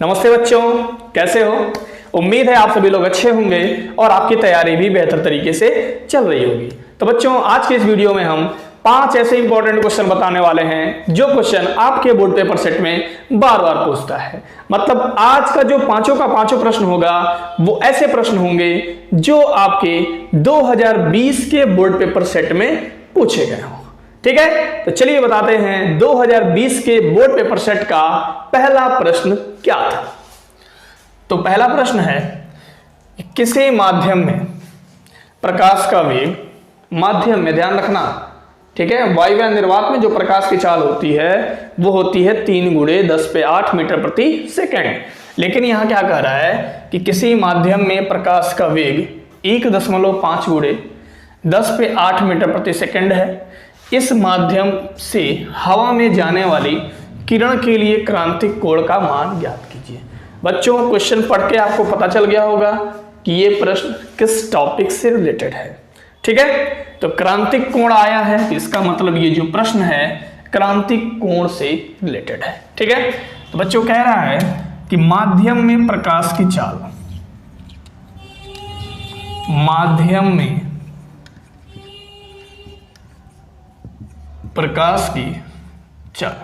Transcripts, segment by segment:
नमस्ते बच्चों, कैसे हो? उम्मीद है आप सभी लोग अच्छे होंगे और आपकी तैयारी भी बेहतर तरीके से चल रही होगी। तो बच्चों, आज के इस वीडियो में हम 5 ऐसे इंपॉर्टेंट क्वेश्चन बताने वाले हैं जो क्वेश्चन आपके बोर्ड पेपर सेट में बार बार पूछता है। मतलब आज का जो पांचों का पांचों प्रश्न होगा वो ऐसे प्रश्न होंगे जो आपके 2020 के बोर्ड पेपर सेट में पूछे गए हों। ठीक है, तो चलिए बताते हैं 2020 के बोर्ड पेपर सेट का पहला प्रश्न क्या था। तो पहला प्रश्न है, किसी माध्यम में प्रकाश का वेग, माध्यम में ध्यान रखना, ठीक है, वायु निर्वात में जो प्रकाश की चाल होती है वो होती है 3 × 10⁸ मीटर प्रति सेकेंड। लेकिन यहां क्या कह रहा है कि किसी माध्यम में प्रकाश का वेग 1.5 × 10⁸ मीटर प्रति सेकेंड है। इस माध्यम से हवा में जाने वाली किरण के लिए क्रांतिक कोण का मान ज्ञात कीजिए। बच्चों, क्वेश्चन पढ़ के आपको पता चल गया होगा कि ये प्रश्न किस टॉपिक से रिलेटेड है। ठीक है, तो क्रांतिक कोण आया है, इसका मतलब ये जो प्रश्न है क्रांतिक कोण से रिलेटेड है। ठीक है, तो बच्चों कह रहा है कि माध्यम में प्रकाश की चाल, माध्यम में प्रकाश की चाल,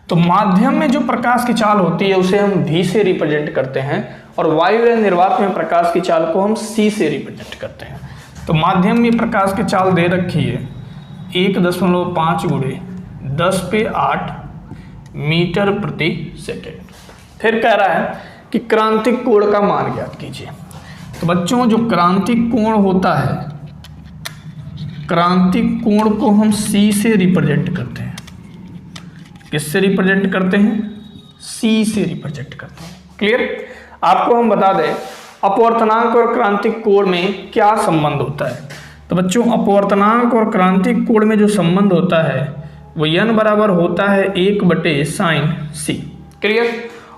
तो माध्यम में जो प्रकाश की चाल होती है उसे हम v से रिप्रेजेंट करते हैं और वायु या निर्वात में प्रकाश की चाल को हम c से रिप्रेजेंट करते हैं। तो माध्यम में प्रकाश की चाल दे रखी है 1.5 × 10⁸ मीटर प्रति सेकेंड। फिर कह रहा है कि क्रांतिक कोण का मान ज्ञात कीजिए। तो बच्चों, जो क्रांतिक कोण होता है, क्रांतिक कोण को हम C से रिप्रेजेंट करते हैं। किससे रिप्रेजेंट करते हैं? C से रिप्रेजेंट करते हैं। क्लियर? आपको हम बता दें अपवर्तनांक और क्रांतिक कोण में क्या संबंध होता है। तो बच्चों, अपवर्तनांक और क्रांतिक कोण में जो संबंध होता है वो n बराबर होता है 1/sin c। क्लियर?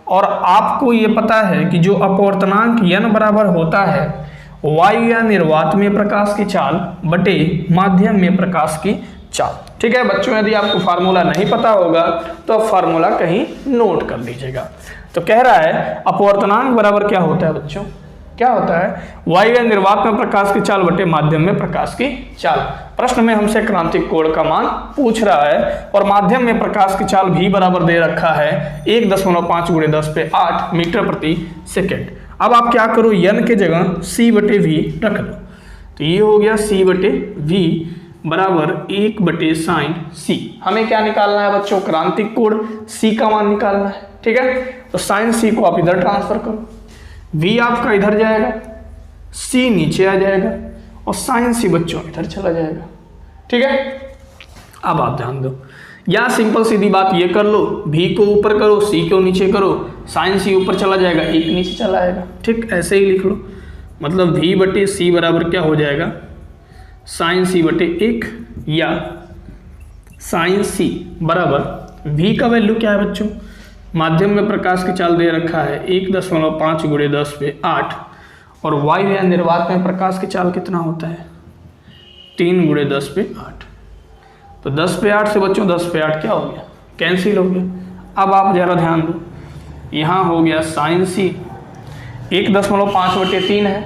और आपको ये पता है कि जो अपवर्तनांक n बराबर होता है वायु या निर्वात में प्रकाश की चाल बटे माध्यम में प्रकाश की चाल। ठीक है बच्चों, यदि आपको फार्मूला नहीं पता होगा तो आप फार्मूला कहीं नोट कर लीजिएगा। तो कह रहा है अपवर्तनांक बराबर क्या होता है बच्चों? क्या होता है? वायु या निर्वात में प्रकाश की चाल बटे माध्यम में प्रकाश की चाल। प्रश्न में हमसे क्रांतिक कोण का मान पूछ रहा है और माध्यम में प्रकाश की चाल भी बराबर दे रखा है 1.5 × 10⁸ मीटर प्रति सेकेंड। अब आप क्या करो, n के जगह c/v रख दो। तो ये हो गया c/v बराबर 1/sin c। हमें क्या निकालना है बच्चों? क्रांतिक कोण c का मान निकालना है। ठीक है, तो sin c को आप इधर ट्रांसफर करो, v आपका इधर जाएगा, c नीचे आ जाएगा और sin c बच्चों इधर चला जाएगा। ठीक है, अब आप ध्यान दो, या सिंपल सीधी बात ये कर लो, v को ऊपर करो, c को नीचे करो, sin c ऊपर चला जाएगा, 1 नीचे चला आएगा। ठीक, ऐसे ही लिख लो। मतलब v/c बराबर क्या हो जाएगा? sin c/1 या sin c बराबर v का वैल्यू क्या है बच्चों? माध्यम में प्रकाश की चाल दे रखा है 1.5 × 10⁸ और वायु या निर्वात में प्रकाश की चाल कितना होता है? 3 × 10⁸। तो 10⁸ से बच्चों 10⁸ क्या हो गया? कैंसिल हो गया। अब आप जरा ध्यान दो, यहाँ हो गया sin c 1.5/3 है,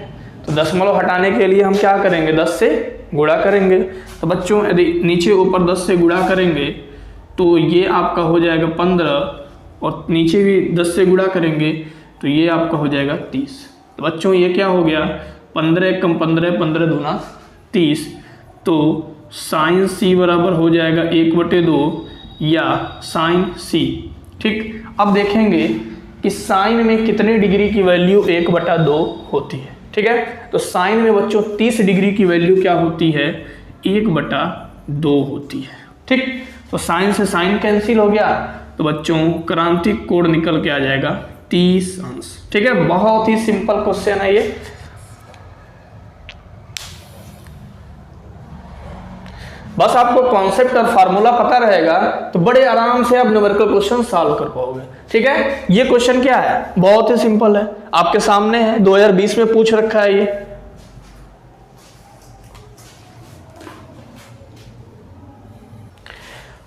तो दशमलव हटाने के लिए हम क्या करेंगे? 10 से गुणा करेंगे। तो बच्चों यदि नीचे ऊपर 10 से गुणा करेंगे तो ये आपका हो जाएगा 15 और नीचे भी 10 से गुणा करेंगे तो ये आपका हो जाएगा 30। तो बच्चों ये क्या हो गया? 15 कम 15, 15 दूना 30। तो sin c बराबर हो जाएगा 1/2 या sin c। ठीक, अब देखेंगे कि साइन में कितने डिग्री की वैल्यू 1/2 होती है। ठीक है, तो साइन में बच्चों 30 डिग्री की वैल्यू क्या होती है? 1/2 होती है। ठीक, तो साइन से साइन कैंसिल हो गया, तो बच्चों क्रांतिक कोण निकल के आ जाएगा 30 अंश। ठीक है, बहुत ही सिंपल क्वेश्चन है ये। बस आपको कॉन्सेप्ट और फार्मूला पता रहेगा तो बड़े आराम से आप न्यूमेरिकल क्वेश्चन सॉल्व कर पाओगे। ठीक है, ये क्वेश्चन क्या है? बहुत ही सिंपल है, आपके सामने है, 2020 में पूछ रखा है ये।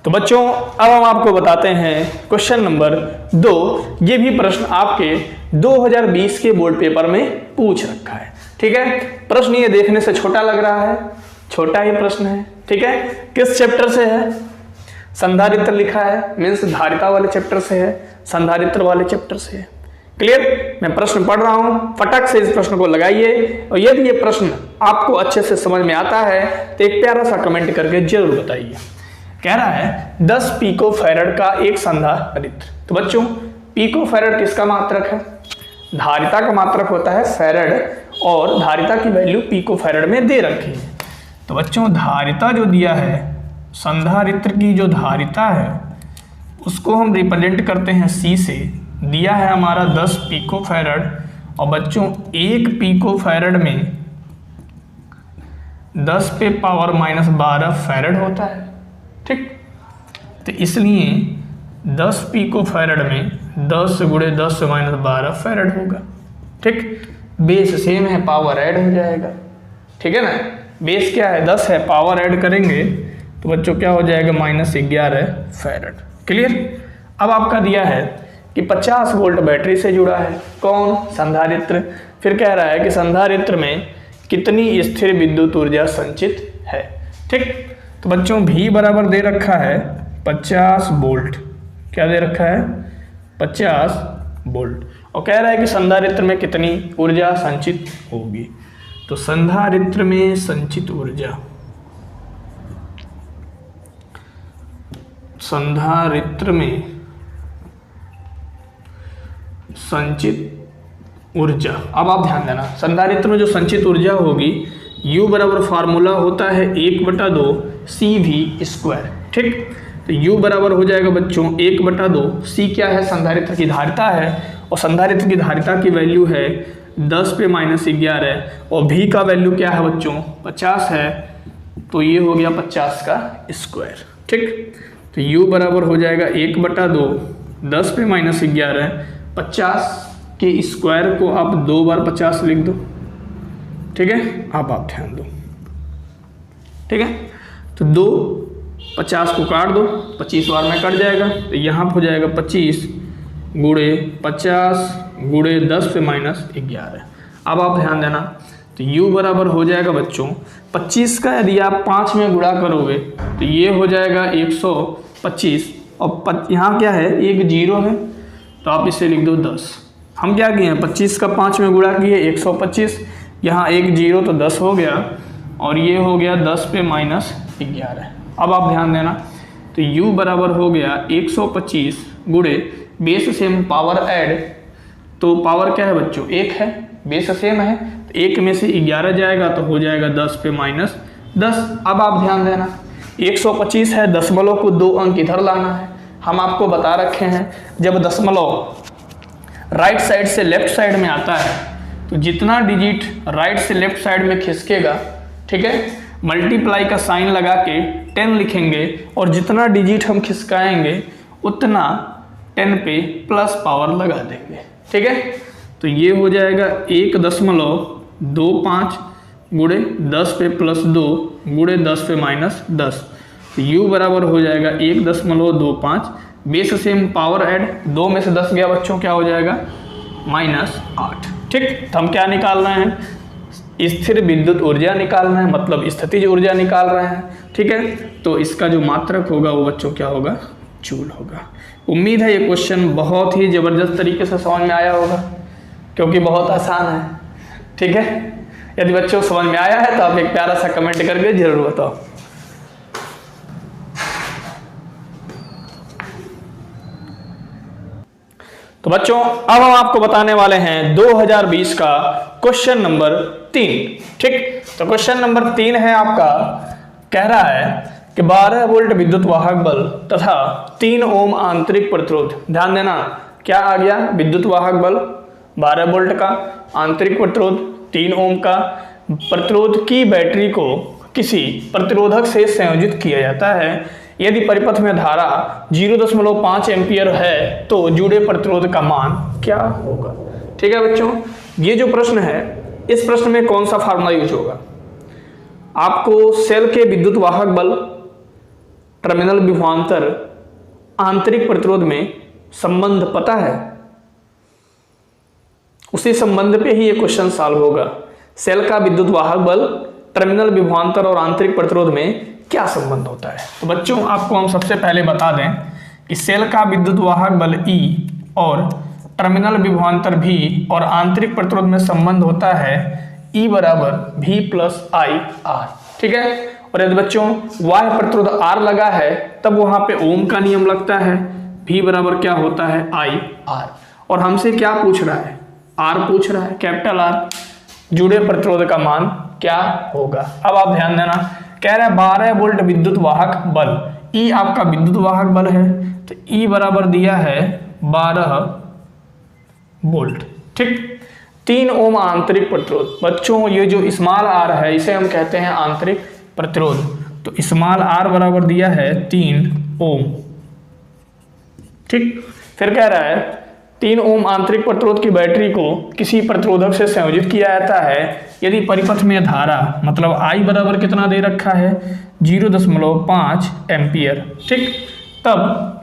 तो बच्चों अब हम आपको बताते हैं क्वेश्चन नंबर 2। ये भी प्रश्न आपके 2020 के बोर्ड पेपर में पूछ रखा है। ठीक है, प्रश्न ये देखने से छोटा लग रहा है, छोटा ही प्रश्न है। ठीक है, किस चैप्टर से है? संधारित्र लिखा है, मीन्स धारिता वाले चैप्टर से है, संधारित्र वाले चैप्टर से है। क्लियर? मैं प्रश्न पढ़ रहा हूं, फटक से इस प्रश्न को लगाइए, और यदि ये प्रश्न आपको अच्छे से समझ में आता है तो एक प्यारा सा कमेंट करके जरूर बताइए। कह रहा है 10 पिको फैरड का एक संधारित्र। तो बच्चों पिको फैरड किसका मात्रक है? धारिता का मात्रक होता है फैरड, और धारिता की वैल्यू पिको फैरड में दे रखी है। तो बच्चों धारिता जो दिया है, संधारित्र की जो धारिता है उसको हम रिप्रेजेंट करते हैं C से। दिया है हमारा 10 पिको फैरड, और बच्चों 1 पिको फैरड में 10 पे पावर -12 फैरड होता है। ठीक, तो इसलिए 10 पिको फैरड में 10 × 10 - 12 फैरड होगा। ठीक, बेस सेम है, पावर ऐड हो जाएगा। ठीक है ना, बेस क्या है 10 है, पावर ऐड करेंगे तो बच्चों क्या हो जाएगा -11 फैरड। क्लियर? अब आपका दिया है कि 50 वोल्ट बैटरी से जुड़ा है, कौन? संधारित्र। फिर कह रहा है कि संधारित्र में कितनी स्थिर विद्युत ऊर्जा संचित है। ठीक, तो बच्चों V बराबर दे रखा है 50 वोल्ट। क्या दे रखा है? 50 वोल्ट, और कह रहा है कि संधारित्र में कितनी ऊर्जा संचित होगी। तो संधारित्र में संचित ऊर्जा, संधारित्र में संचित ऊर्जा, अब आप ध्यान देना, संधारित्र में जो संचित ऊर्जा होगी U बराबर फार्मूला होता है 1/2 CV²। ठीक, तो U बराबर हो जाएगा बच्चों 1/2। C क्या है? संधारित्र की धारिता है, और संधारित्र की धारिता की वैल्यू है 10 पे -11, और V का वैल्यू क्या है बच्चों? 50 है, तो ये हो गया 50 का स्क्वायर। ठीक, तो U बराबर हो जाएगा 1/2 10 पे -11, 50 के स्क्वायर को आप 2 बार 50 लिख दो। ठीक है, अब आप ध्यान दो। ठीक है, तो 2 50 को काट दो, 25 बार में कट जाएगा, तो यहाँ हो जाएगा 25 × 50 × 10 पे -11। अब आप ध्यान देना, तो U बराबर हो जाएगा बच्चों 25 का यदि आप 5 में गुणा करोगे तो ये हो जाएगा 125, और यहाँ क्या है? एक 0 है, तो आप इसे लिख दो 10। हम क्या किए हैं? 25 का 5 में गुणा किए 125, यहाँ एक 0 तो 10 हो गया, और ये हो गया 10 पे -11। अब आप ध्यान देना, तो U बराबर हो गया 125 गुणे बेस सेम पावर ऐड, तो पावर क्या है बच्चों? 1 है, बेस सेम है, तो 1 में से 11 जाएगा तो हो जाएगा 10 पे -10। अब आप ध्यान देना, 125 है, दशमलव को 2 अंक इधर लाना है। हम आपको बता रखे हैं जब दशमलव राइट साइड से लेफ्ट साइड में आता है तो जितना डिजिट राइट से लेफ्ट साइड में खिसकेगा, ठीक है, मल्टीप्लाई का साइन लगा के 10 लिखेंगे, और जितना डिजिट हम खिसकाएंगे उतना 10 पे प्लस पावर लगा देंगे। ठीक है, तो ये हो जाएगा 1.25 गुणे 10 पे +2 गुणे 10 पे -10। तो U बराबर हो जाएगा 1.25, बेस सेम पावर ऐड, 2 में से 10 गया बच्चों, क्या हो जाएगा? -8। ठीक, तो हम क्या निकाल रहे हैं? स्थिर विद्युत ऊर्जा निकाल रहे हैं, मतलब स्थितिज ऊर्जा निकाल रहे हैं। ठीक है, तो इसका जो मात्रक होगा वो बच्चों क्या होगा? जूल होगा। उम्मीद है ये क्वेश्चन बहुत ही ज़बरदस्त तरीके से समझ में आया होगा, क्योंकि बहुत आसान है। ठीक है, यदि बच्चों समझ में आया है तो आप एक प्यारा सा कमेंट करके जरूर बताओ। तो बच्चों अब हम आपको बताने वाले हैं 2020 का क्वेश्चन नंबर 3। ठीक, तो क्वेश्चन नंबर 3 है आपका, कह रहा है कि 12 वोल्ट विद्युत वाहक बल तथा 3 ओम आंतरिक प्रतिरोध। ध्यान देना, क्या आ गया? विद्युत वाहक बल 12 वोल्ट का, आंतरिक प्रतिरोध 3 ओम का, प्रतिरोध की बैटरी को किसी प्रतिरोधक से संयोजित किया जाता है। यदि परिपथ में धारा 0.5 एम्पियर है तो जुड़े प्रतिरोध का मान क्या होगा? ठीक है बच्चों, ये जो प्रश्न है, इस प्रश्न में कौन सा फार्मूला यूज होगा? आपको सेल के विद्युत वाहक बल टर्मिनल विभवांतर आंतरिक प्रतिरोध में संबंध पता है? उसी संबंध पे ही ये क्वेश्चन सॉल्व होगा। सेल का विद्युत वाहक बल, टर्मिनल विभवांतर और आंतरिक प्रतिरोध में क्या संबंध होता है? तो बच्चों आपको हम सबसे पहले बता दें कि सेल का विद्युत वाहक बल E और टर्मिनल विभवांतर V और आंतरिक प्रतिरोध में संबंध होता है E बराबर V प्लस आई आर। ठीक है, और यदि बच्चों बाह्य प्रतिरोध R लगा है तब वहां पे ओम का नियम लगता है। V बराबर क्या होता है आई आर। और हमसे क्या पूछ रहा है? R पूछ रहा है, कैपिटल R। जुड़े प्रतिरोध का मान क्या होगा? अब आप ध्यान देना, कह रहा है 12 वोल्ट विद्युत वाहक बल, E आपका विद्युत वाहक बल है, तो E बराबर दिया है 12 वोल्ट। ठीक, 3 ओम आंतरिक प्रतिरोध। बच्चों ये जो स्मॉल r है इसे हम कहते हैं आंतरिक प्रतिरोध, तो स्मॉल r बराबर दिया है 3 ओम। ठीक, फिर कह रहा है 3 ओम आंतरिक प्रतिरोध की बैटरी को किसी प्रतिरोधक से संयोजित किया जाता है यदि परिपथ में धारा मतलब I बराबर कितना दे रखा है 0.5 एम्पियर। ठीक, तब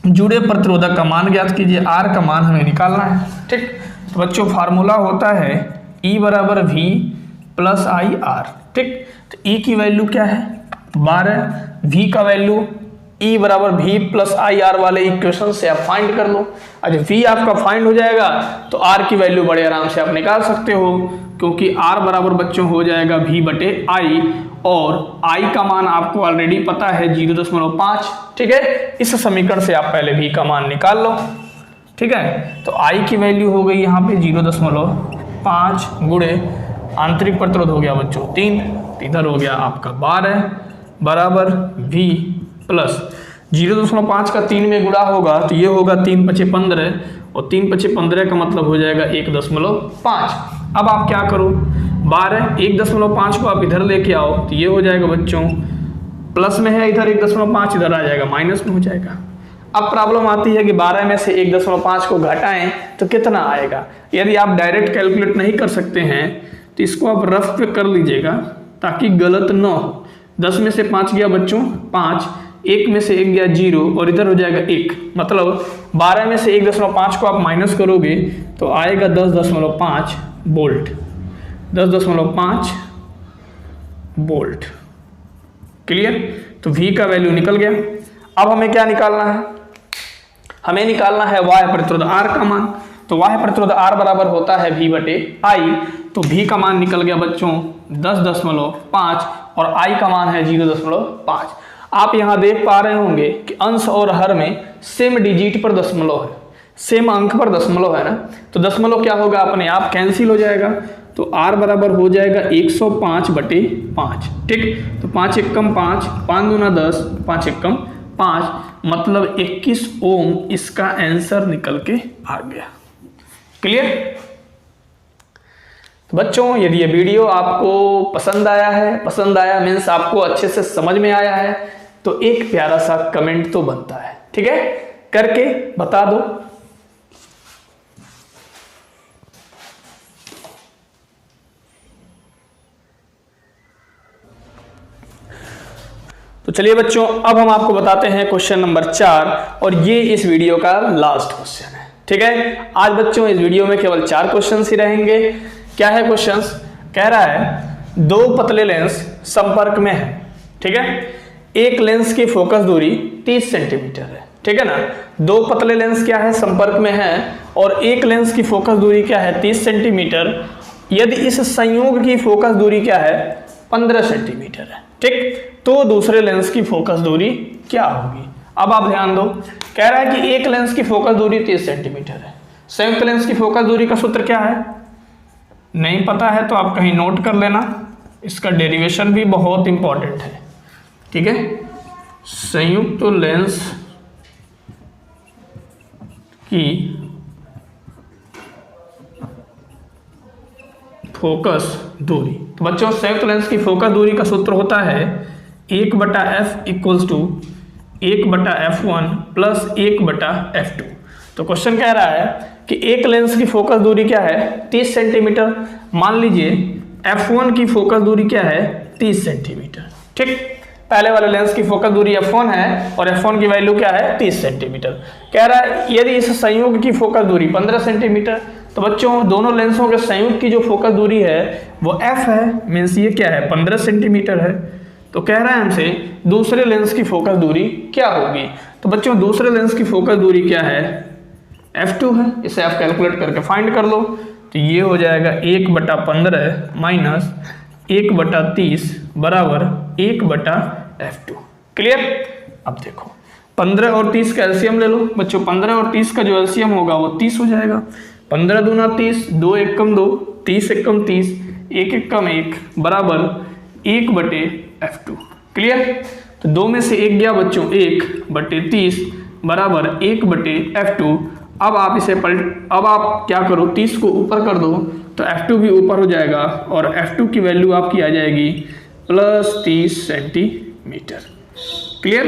जुड़े प्रतिरोधक का मान ज्ञात कीजिए, R का मान हमें निकालना है। ठीक, तो बच्चों फार्मूला होता है E बराबर V प्लस आई आर। ठीक, तो E की वैल्यू क्या है 12, V का वैल्यू E बराबर V प्लस आई आर वाले इक्वेशन से आप फाइंड कर लो। अच्छा V आपका फाइंड हो जाएगा तो R की वैल्यू बड़े आराम से आप निकाल सकते हो, क्योंकि R बराबर बच्चों हो जाएगा V बटे I, और I का मान आपको ऑलरेडी पता है 0.5। ठीक है, इस समीकरण से आप पहले V का मान निकाल लो। ठीक है, तो I की वैल्यू हो गई यहाँ पे 0.5 गुणे आंतरिक प्रतिरोध हो गया बच्चों 3, इधर हो गया आपका 12 बराबर V प्लस 0.5 का 3 में गुणा होगा तो ये होगा 3 × 5 = 15, और 3 × 5 = 15 का मतलब हो जाएगा 1.5। अब आप क्या करो, 12 1.5 को आप इधर लेके आओ तो ये हो जाएगा बच्चों प्लस में है, इधर 1.5 इधर आ जाएगा माइनस में हो जाएगा। अब प्रॉब्लम आती है कि 12 में से 1.5 को घटाएं तो कितना आएगा। यदि आप डायरेक्ट कैलकुलेट नहीं कर सकते हैं तो इसको आप रफ पे कर लीजिएगा ताकि गलत न हो। 10 में से 5 गया बच्चों 5, 1 में से 1 गया 0 और इधर हो जाएगा 1, मतलब 12 में से 1.5 को आप माइनस करोगे तो आएगा 10.5 वोल्ट, 10.5 वोल्ट। क्लियर, तो V का वैल्यू निकल गया। अब हमें क्या निकालना है, हमें निकालना है बाह्य प्रतिरोध R का मान। तो बाह्य प्रतिरोध R बराबर होता है V बटे I, तो V का मान निकल गया बच्चों 10.5 और I का मान है 0.5। आप यहाँ देख पा रहे होंगे कि अंश और हर में सेम डिजिट पर दशमलव है, सेम अंक पर दशमलव है ना, तो दशमलव क्या होगा अपने आप कैंसिल हो जाएगा, तो R बराबर हो जाएगा 105/5। ठीक, तो 5 × 1 = 5, 5 × 2 = 10, 5 × 1 = 5, मतलब 21 ओम इसका आंसर निकल के आ गया। क्लियर। तो बच्चों यदि ये वीडियो आपको पसंद आया मीन्स आपको अच्छे से समझ में आया है तो एक प्यारा सा कमेंट तो बनता है। ठीक है, करके बता दो। तो चलिए बच्चों अब हम आपको बताते हैं क्वेश्चन नंबर 4, और ये इस वीडियो का लास्ट क्वेश्चन है। ठीक है, आज बच्चों इस वीडियो में केवल 4 क्वेश्चंस ही रहेंगे। क्या है क्वेश्चंस, कह रहा है 2 पतले लेंस संपर्क में है। ठीक है, एक लेंस की फोकस दूरी 30 सेंटीमीटर है। ठीक है ना, 2 पतले लेंस क्या है संपर्क में है और एक लेंस की फोकस दूरी क्या है 30 सेंटीमीटर। यदि इस संयोग की फोकस दूरी क्या है 15 सेंटीमीटर है। ठीक, तो दूसरे लेंस की फोकस दूरी क्या होगी। अब आप ध्यान दो, कह रहा है कि एक लेंस की फोकस दूरी 30 सेंटीमीटर है, संयुक्त लेंस की फोकस दूरी का सूत्र क्या है, नहीं पता है तो आप कहीं नोट कर लेना, इसका डेरिवेशन भी बहुत इंपॉर्टेंट है। ठीक है, संयुक्त लेंस की फोकस दूरी, तो बच्चों संयुक्त लेंस की फोकस दूरी का सूत्र होता है 1/f = 1/f1 प्लस 1/f2। तो क्वेश्चन कह रहा है कि एक लेंस की फोकस दूरी क्या है 30 सेंटीमीटर। मान लीजिए f1 की फोकस दूरी क्या है 30 सेंटीमीटर। ठीक, पहले वाले लेंस की फोकस दूरी f1 है और f1 की वैल्यू क्या है 30 सेंटीमीटर। कह रहा है यदि इस संयुग की फोकस दूरी 15 सेंटीमीटर, तो बच्चों दोनों लेंसों के संयुग की जो फोकस दूरी है वो f है, मीन्स ये क्या है 15 सेंटीमीटर है। तो कह रहा है हमसे दूसरे लेंस की फोकस दूरी क्या होगी। तो बच्चों दूसरे लेंस की फोकस दूरी क्या है f2 है, इसे आप कैलकुलेट करके फाइंड कर लो। तो ये हो जाएगा 1/15 माइनस 1/30 बराबर 1/f2। क्लियर। अब देखो 15 और 30 का एलसीएम ले लो बच्चों, 15 और 30 का जो एलसीएम होगा वो 30 हो जाएगा। 15 दूना 30, 2 एकम 2, 30 एकम 30, 1 एकम 1 बराबर 1/f2। क्लियर। तो 2 में से 1 गया बच्चों 1/30 बराबर 1/f2। अब आप इसे अब आप क्या करो 30 को ऊपर कर दो तो f2 भी ऊपर हो जाएगा और f2 की वैल्यू आपकी आ जाएगी +30 सेंटीमीटर। क्लियर।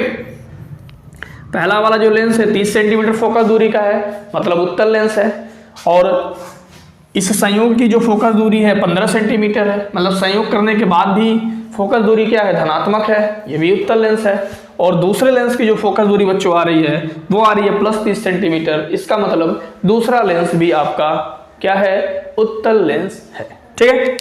पहला वाला जो लेंस है 30 सेंटीमीटर फोकस दूरी का है, मतलब उत्तल लेंस है, और इस संयोग की जो फोकस दूरी है 15 सेंटीमीटर है, मतलब संयोग करने के बाद भी फोकस दूरी क्या है धनात्मक है, ये भी उत्तल लेंस है। और दूसरे लेंस की जो फोकस दूरी बच्चों आ रही है वो आ रही है +30 सेंटीमीटर। इसका मतलब दूसरा लेंस भी आपका क्या है उत्तल लेंस है। ठीक है।